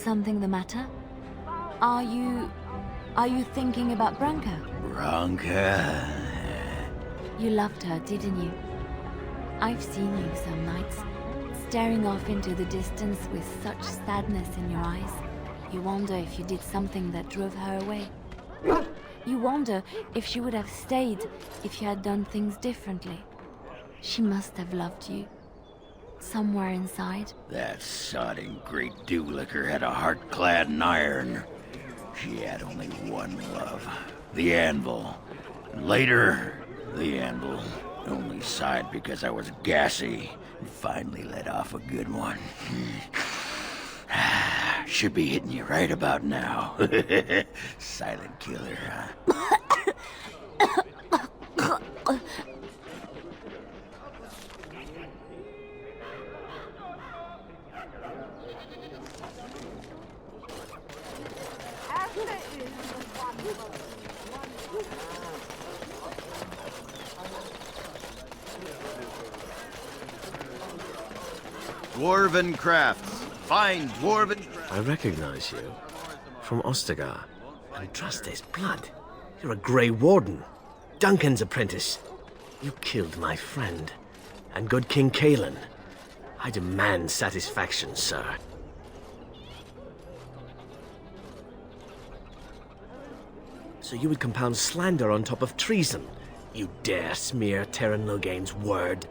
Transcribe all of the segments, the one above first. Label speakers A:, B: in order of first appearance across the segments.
A: something the matter? Are you thinking about Branka?
B: Branka?
A: You loved her, didn't you? I've seen you some nights, staring off into the distance with such sadness in your eyes. You wonder if you did something that drove her away. You wonder if she would have stayed if you had done things differently. She must have loved you. Somewhere inside.
B: That sodding great dew-licker had a heart clad in iron. She had only one love. The anvil. And later, the anvil only sighed because I was gassy and finally let off a good one. Should be hitting you right about now. Silent killer, huh?
C: Dwarven crafts. Fine dwarven crafts.
D: I recognize you. From Ostagar. And trust his blood. You're a Grey Warden. Duncan's apprentice. You killed my friend. And good King Cailan. I demand satisfaction, sir. So you would compound slander on top of treason? You dare smear Teyrn Loghain's word?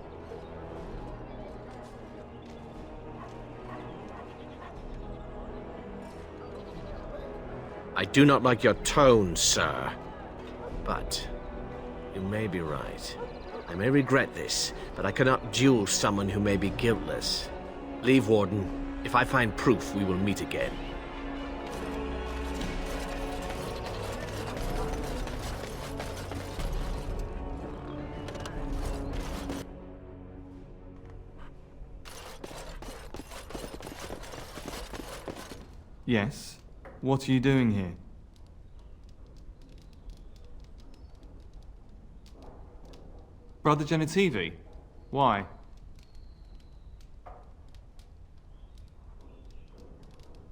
D: I do not like your tone, sir. But you may be right. I may regret this, but I cannot duel someone who may be guiltless. Leave, Warden. If I find proof, we will meet again.
E: Yes? What are you doing here? Brother Genitivi? Why?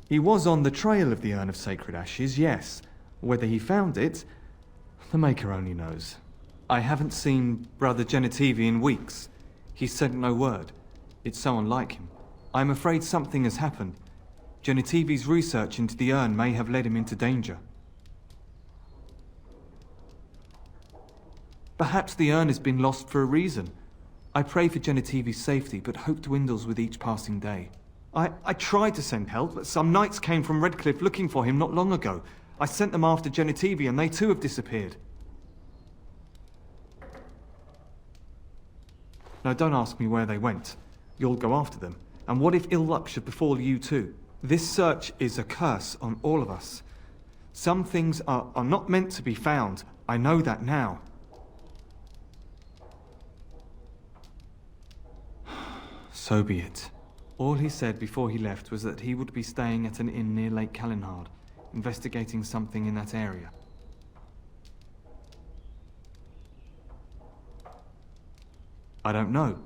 E: He was on the trail of the Urn of Sacred Ashes, yes. Whether he found it, the Maker only knows. I haven't seen Brother Genitivi in weeks. He sent no word. It's so unlike him. I'm afraid something has happened. Genitivi's research into the urn may have led him into danger. Perhaps the urn has been lost for a reason. I pray for Genitivi's safety, but hope dwindles with each passing day. I tried to send help, but some knights came from Redcliffe looking for him not long ago. I sent them after Genitivi, and they too have disappeared. Now don't ask me where they went. You'll go after them. And what if ill luck should befall you too? This search is a curse on all of us. Some things are not meant to be found. I know that now. So be it. All he said before he left was that he would be staying at an inn near Lake Calenhard, investigating something in that area. I don't know.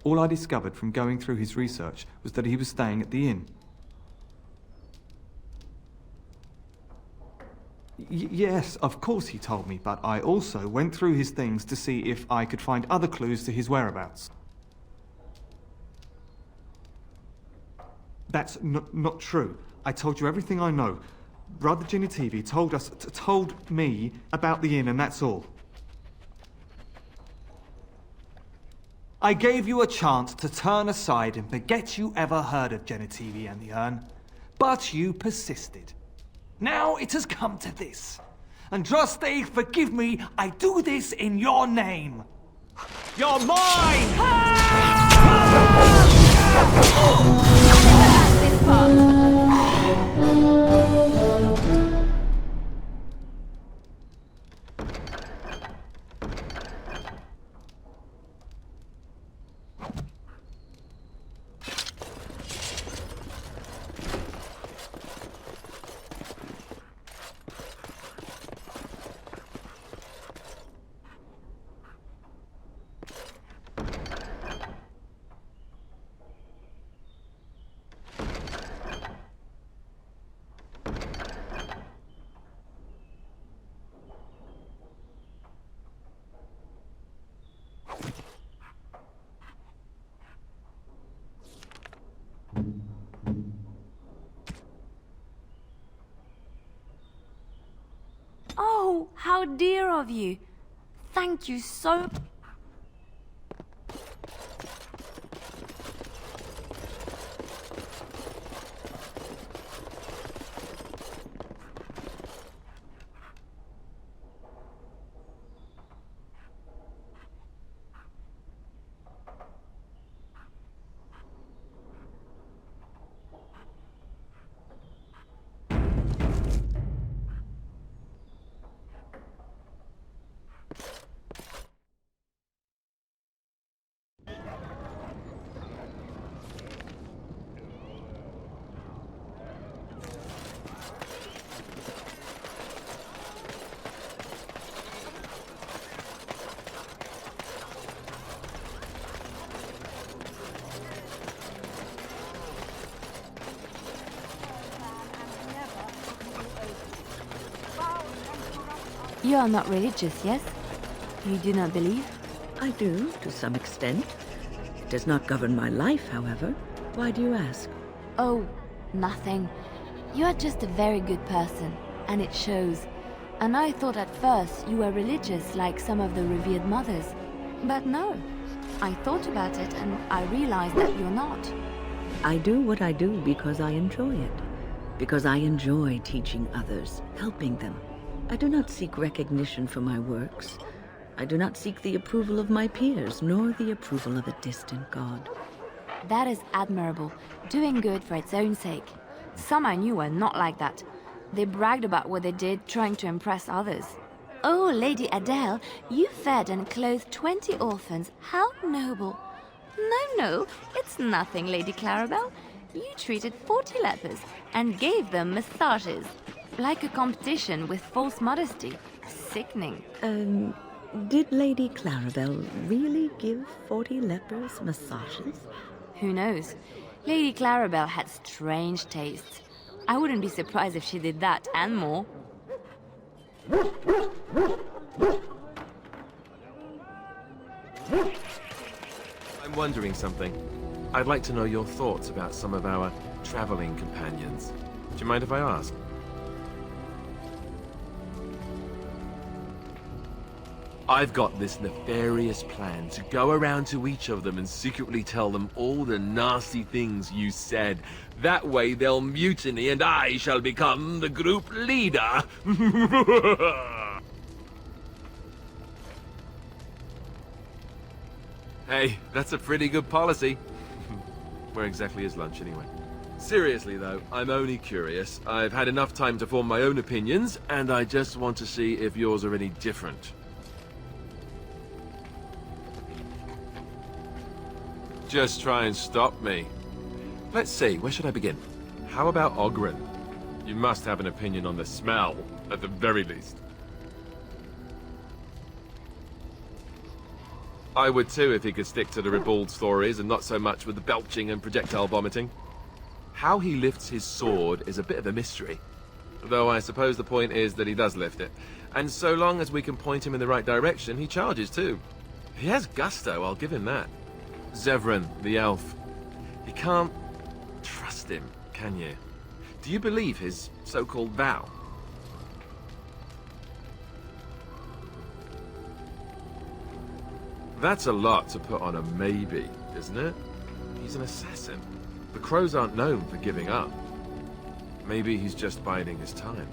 E: All I discovered from going through his research was that he was staying at the inn. Yes, of course he told me, but I also went through his things to see if I could find other clues to his whereabouts. That's not true. I told you everything I know. Brother Genitivi told me about the inn, and that's all. I gave you a chance to turn aside and forget you ever heard of Genitivi and the urn, but you persisted. Now it has come to this. Andraste, forgive me, I do this in your name. You're mine!
A: This part. Oh, how dear of you. Thank you so... You are not religious, yes? You do not believe?
F: I do, to some extent. It does not govern my life, however. Why do you ask?
A: Oh, nothing. You are just a very good person, and it shows. And I thought at first you were religious like some of the revered mothers. But no. I thought about it and I realized that you're not.
F: I do what I do because I enjoy it. Because I enjoy teaching others, helping them. I do not seek recognition for my works. I do not seek the approval of my peers, nor the approval of a distant god.
A: That is admirable, doing good for its own sake. Some I knew were not like that. They bragged about what they did, trying to impress others. Oh, Lady Adele, you fed and clothed 20 orphans. How noble. No, it's nothing, Lady Clarabelle. You treated 40 lepers and gave them massages. Like a competition with false modesty. Sickening.
F: Did Lady Clarabelle really give 40 lepers massages?
A: Who knows? Lady Clarabelle had strange tastes. I wouldn't be surprised if she did that and more.
D: I'm wondering something. I'd like to know your thoughts about some of our traveling companions. Do you mind if I ask? I've got this nefarious plan to go around to each of them and secretly tell them all the nasty things you said. That way they'll mutiny and I shall become the group leader. Hey, that's a pretty good policy. Where exactly is lunch anyway? Seriously though, I'm only curious. I've had enough time to form my own opinions, and I just want to see if yours are any different. Just try and stop me. Let's see, where should I begin? How about Ogren? You must have an opinion on the smell, at the very least. I would too if he could stick to the ribald stories and not so much with the belching and projectile vomiting. How he lifts his sword is a bit of a mystery. Though I suppose the point is that he does lift it. And so long as we can point him in the right direction, he charges too. He has gusto, I'll give him that. Zevran, the elf. You can't trust him, can you? Do you believe his so-called vow? That's a lot to put on a maybe, isn't it? He's an assassin. The crows aren't known for giving up. Maybe he's just biding his time.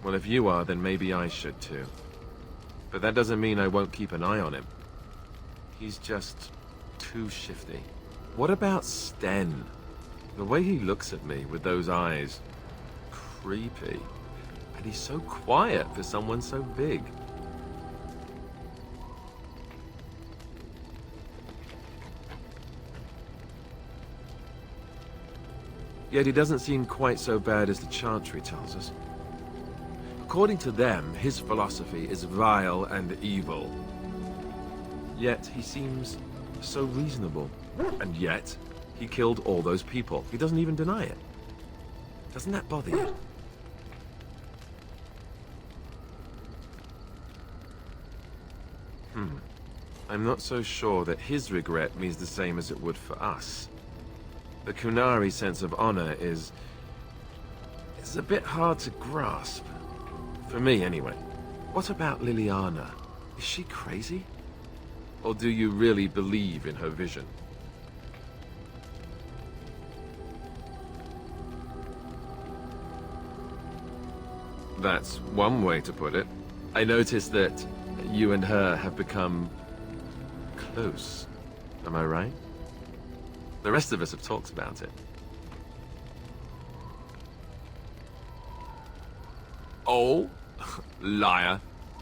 D: Well, if you are, then maybe I should too. But that doesn't mean I won't keep an eye on him. He's just too shifty. What about Sten? The way he looks at me with those eyes. Creepy. And he's so quiet for someone so big. Yet he doesn't seem quite so bad as the Chantry tells us. According to them, his philosophy is vile and evil. Yet he seems so reasonable. And yet, he killed all those people. He doesn't even deny it. Doesn't that bother you? I'm not so sure that his regret means the same as it would for us.
G: The Kunari sense of honor is a bit hard to grasp. For me, anyway. What about Liliana? Is she crazy? Or do you really believe in her vision? That's one way to put it. I noticed that you and her have become close. Am I right? The rest of us have talked about it. Oh, liar.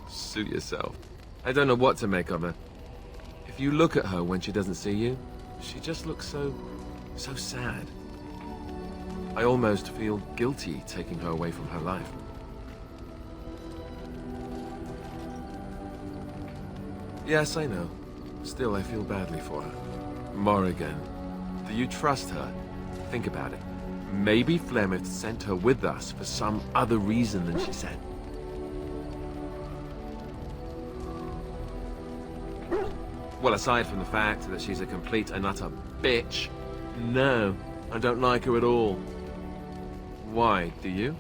G: Suit yourself. I don't know what to make of her. If you look at her when she doesn't see you, she just looks so sad. I almost feel guilty taking her away from her life. Yes, I know. Still, I feel badly for her. Morrigan, do you trust her? Think about it. Maybe Flemeth sent her with us for some other reason than she said. Well, aside from the fact that she's a complete and utter bitch, no, I don't like her at all. Why, do you?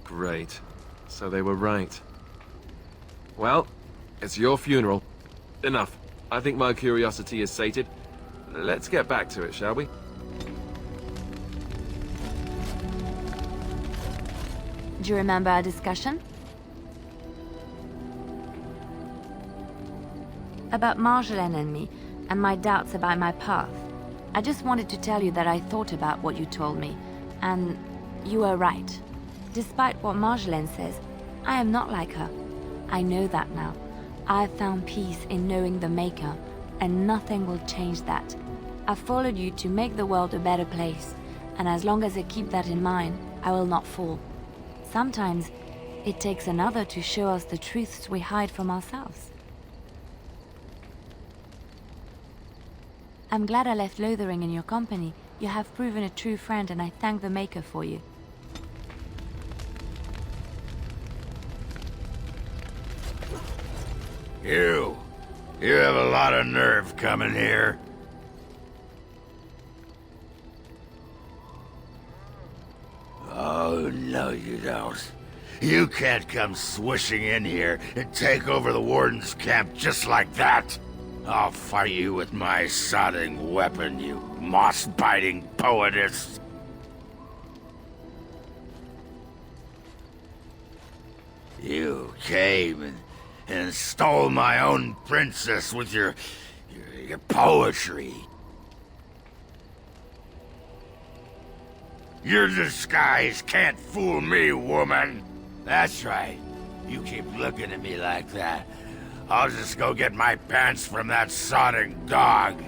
G: Great. So they were right. Well, it's your funeral. Enough. I think my curiosity is sated. Let's get back to it, shall we?
A: Do you remember our discussion? About Marjolaine and me, and my doubts about my path. I just wanted to tell you that I thought about what you told me, and you were right. Despite what Marjolaine says, I am not like her. I know that now. I have found peace in knowing the Maker, and nothing will change that. I followed you to make the world a better place, and as long as I keep that in mind, I will not fall. Sometimes, it takes another to show us the truths we hide from ourselves. I'm glad I left Lothering in your company. You have proven a true friend, and I thank the Maker for you.
B: You have a lot of nerve coming here. Oh, no you don't. You can't come swishing in here and take over the Warden's camp just like that. I'll fight you with my sodding weapon, you moss-biting poetess. You came and stole my own princess with your poetry. Your disguise can't fool me, woman. That's right. You keep looking at me like that, I'll just go get my pants from that sodding dog.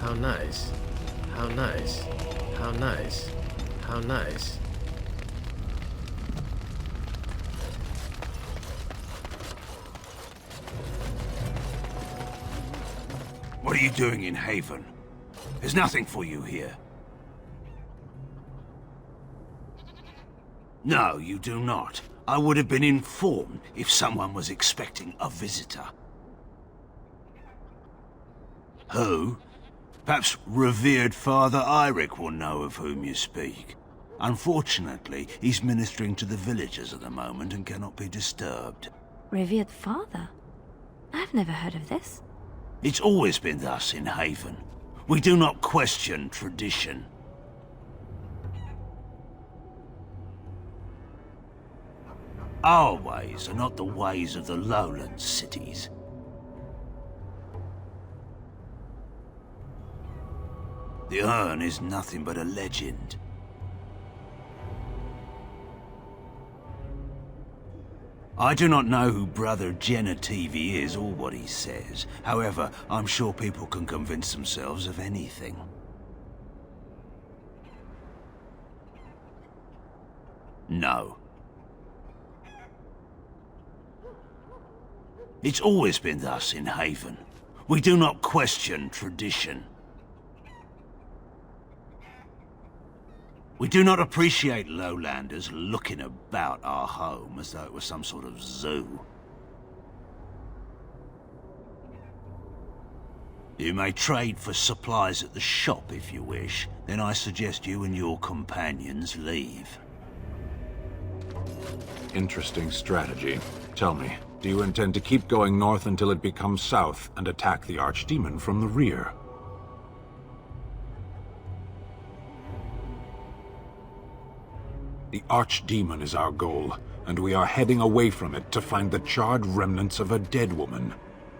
D: How nice. How nice. How nice. How nice.
H: What are you doing in Haven? There's nothing for you here. No, you do not. I would have been informed if someone was expecting a visitor. Who? Perhaps revered Father Eirik will know of whom you speak. Unfortunately, he's ministering to the villagers at the moment and cannot be disturbed.
A: Revered father? I've never heard of this.
H: It's always been thus in Haven. We do not question tradition. Our ways are not the ways of the lowland cities. The urn is nothing but a legend. I do not know who Brother Genetivi is or what he says. However, I'm sure people can convince themselves of anything. No. It's always been thus in Haven. We do not question tradition. We do not appreciate lowlanders looking about our home as though it was some sort of zoo. You may trade for supplies at the shop if you wish, then I suggest you and your companions leave.
I: Interesting strategy. Tell me, do you intend to keep going north until it becomes south and attack the Archdemon from the rear? The Archdemon is our goal, and we are heading away from it to find the charred remnants of a dead woman.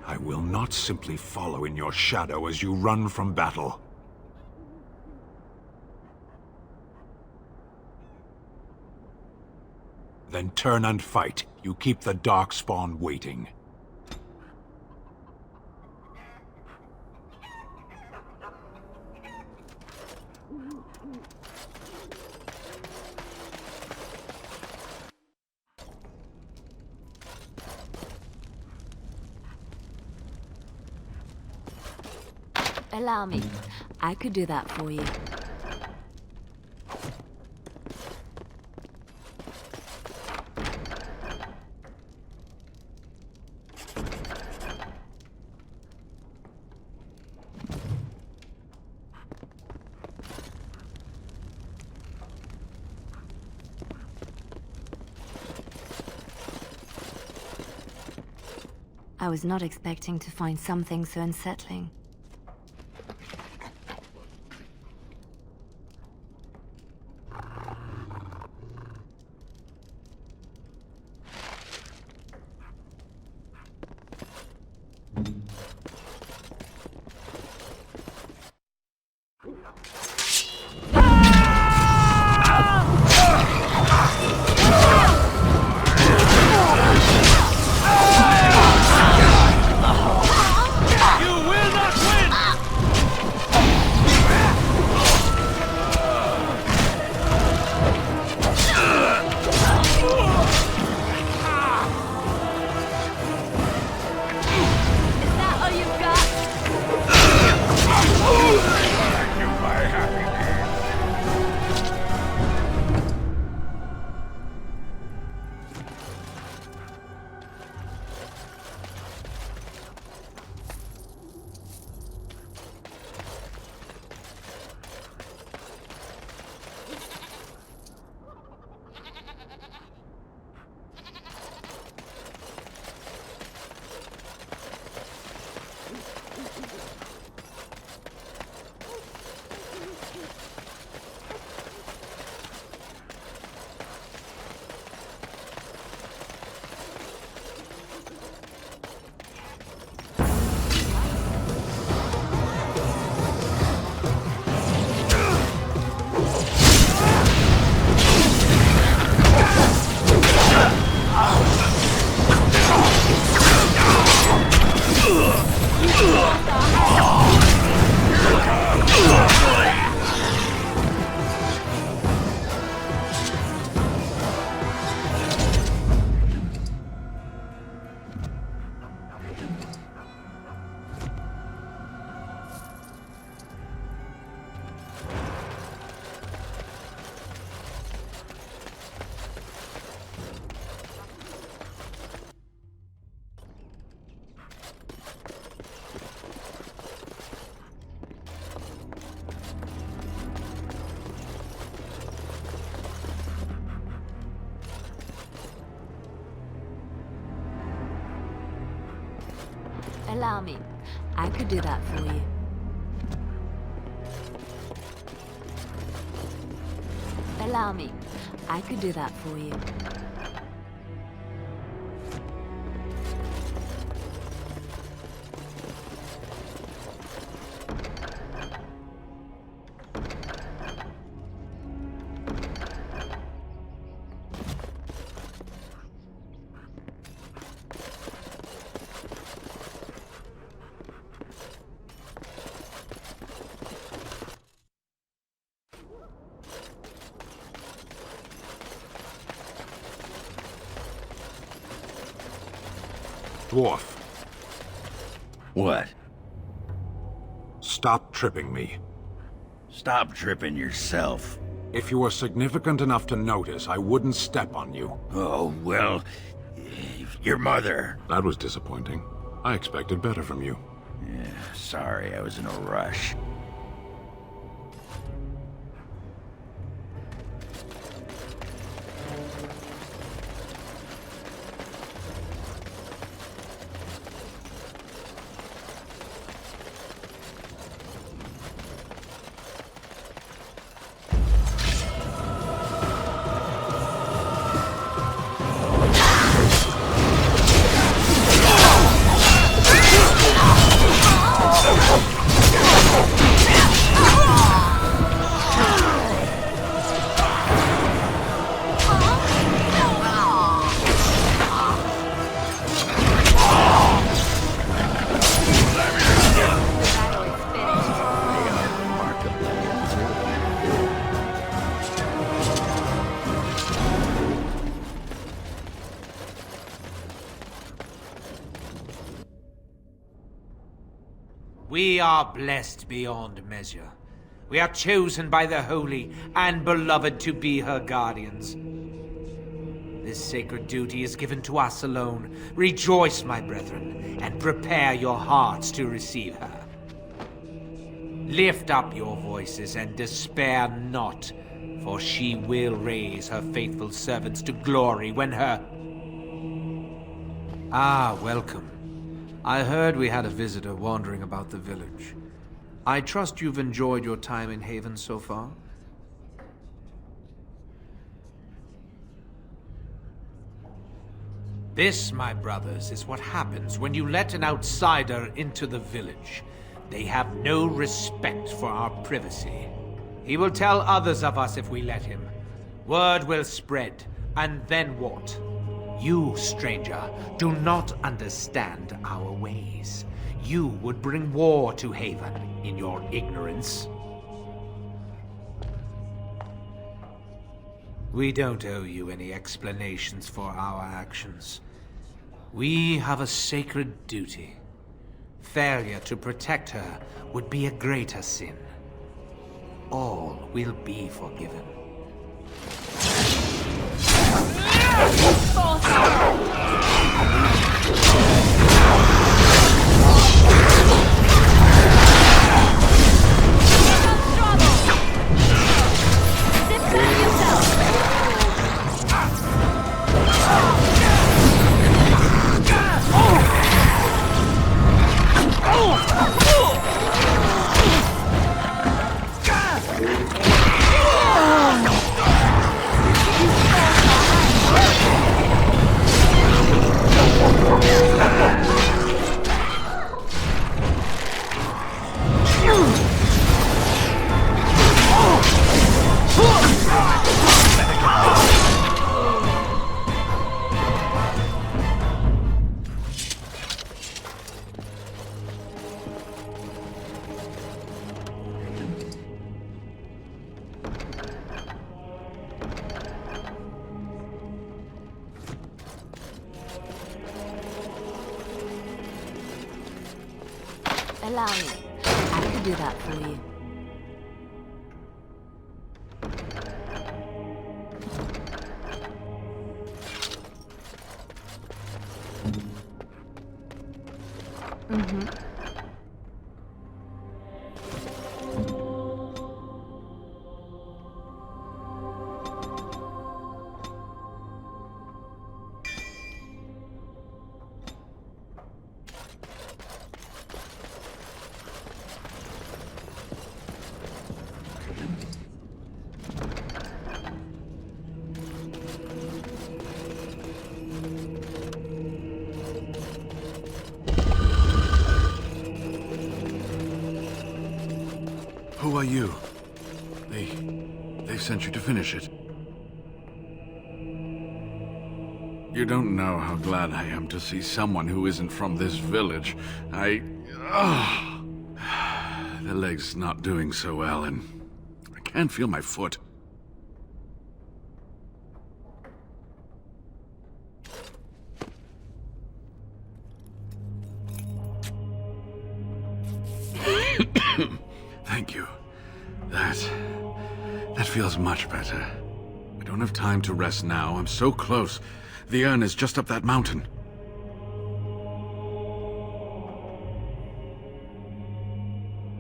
I: I will not simply follow in your shadow as you run from battle. Then turn and fight. You keep the darkspawn waiting.
A: Allow me. I could do that for you. I was not expecting to find something so unsettling. Allow me. I could do that for you. Allow me. I could do that for you.
I: Dwarf,
B: What?
I: stop tripping me.
B: Stop tripping yourself.
I: If you were significant enough to notice, I wouldn't step on you.
B: Oh, well, your mother.
I: That was disappointing. I expected better from you.
B: Yeah, sorry, I was in a rush.
J: We are blessed beyond measure. We are chosen by the holy and beloved to be her guardians. This sacred duty is given to us alone. Rejoice, my brethren, and prepare your hearts to receive her. Lift up your voices and despair not, for she will raise her faithful servants to glory when her... Ah, welcome. I heard we had a visitor wandering about the village. I trust you've enjoyed your time in Haven so far? This, my brothers, is what happens when you let an outsider into the village. They have no respect for our privacy. He will tell others of us if we let him. Word will spread, and then what? You, stranger, do not understand our ways. You would bring war to Haven in your ignorance. We don't owe you any explanations for our actions. We have a sacred duty. Failure to protect her would be a greater sin. All will be forgiven.
A: Allow me. I could do that for you.
K: Who are you? They sent you to finish it. You don't know how glad I am to see someone who isn't from this village. The leg's not doing so well, and I can't feel my foot. That feels much better. I don't have time to rest now. I'm so close. The urn is just up that mountain.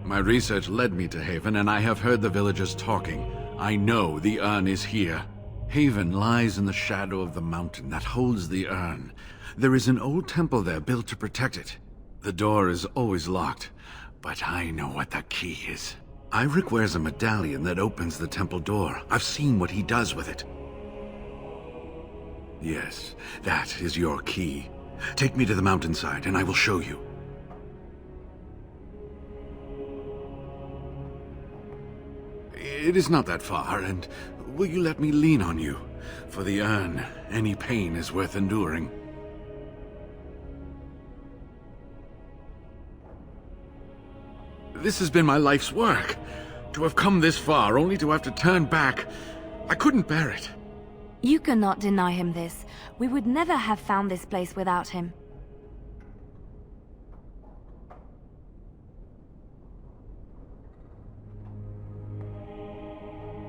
K: My research led me to Haven, and I have heard the villagers talking. I know the urn is here. Haven lies in the shadow of the mountain that holds the urn. There is an old temple there built to protect it. The door is always locked, but I know what the key is. Iric wears a medallion that opens the temple door. I've seen what he does with it. Yes, that is your key. Take me to the mountainside, and I will show you. It is not that far, and will you let me lean on you? For the urn, any pain is worth enduring. This has been my life's work. To have come this far, only to have to turn back. I couldn't bear it.
A: You cannot deny him this. We would never have found this place without him.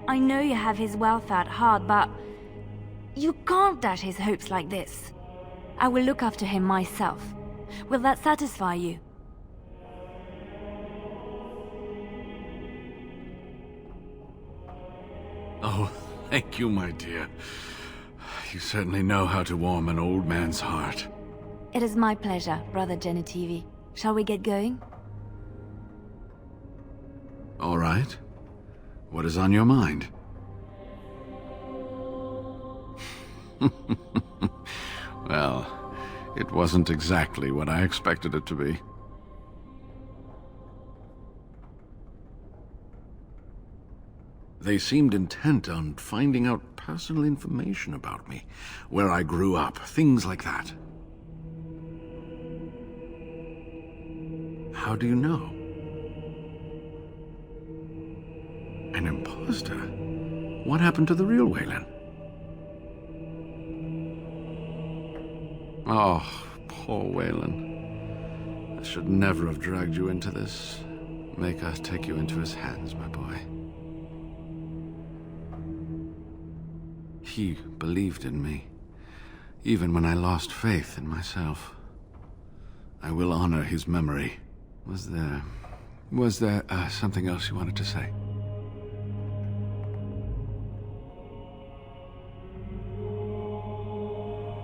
A: I know you have his welfare at heart, but you can't dash his hopes like this. I will look after him myself. Will that satisfy you?
K: Oh, thank you, my dear. You certainly know how to warm an old man's heart.
A: It is my pleasure, Brother Genetivi. Shall we get going?
K: All right. What is on your mind? Well, it wasn't exactly what I expected it to be. They seemed intent on finding out personal information about me, where I grew up, things like that. How do you know? An imposter? What happened to the real Wayland? Oh, poor Wayland. I should never have dragged you into this. Make us take you into his hands, my boy. He believed in me, even when I lost faith in myself. I will honor his memory. Was there something else you wanted to say?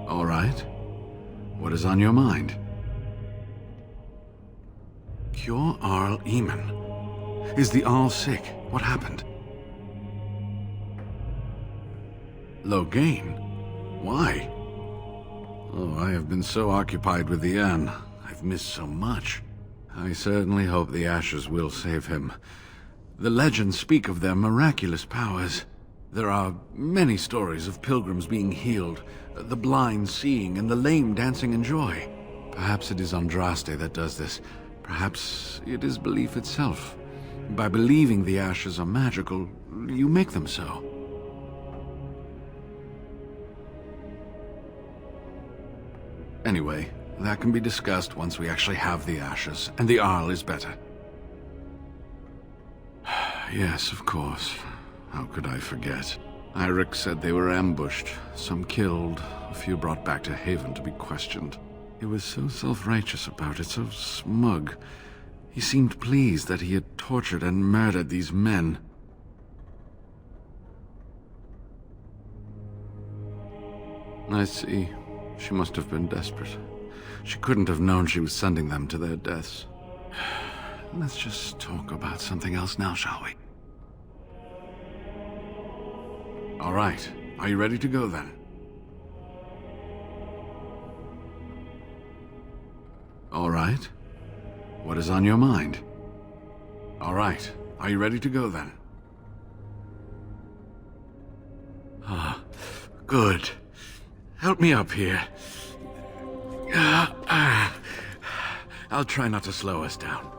K: All right. What is on your mind? Cure Arl Eamon. Is the Arl sick? What happened? Loghain? Why? Oh, I have been so occupied with the urn. I've missed so much. I certainly hope the ashes will save him. The legends speak of their miraculous powers. There are many stories of pilgrims being healed, the blind seeing, and the lame dancing in joy. Perhaps it is Andraste that does this. Perhaps it is belief itself. By believing the ashes are magical, you make them so. Anyway, that can be discussed once we actually have the ashes, and the Arl is better. Yes, of course. How could I forget? Iric said they were ambushed, some killed, a few brought back to Haven to be questioned. He was so self-righteous about it, so smug. He seemed pleased that he had tortured and murdered these men. I see. She must have been desperate. She couldn't have known she was sending them to their deaths. Let's just talk about something else now, shall we? All right. Are you ready to go then? All right. What is on your mind? All right. Are you ready to go then? Ah, good. Help me up here. I'll try not to slow us down.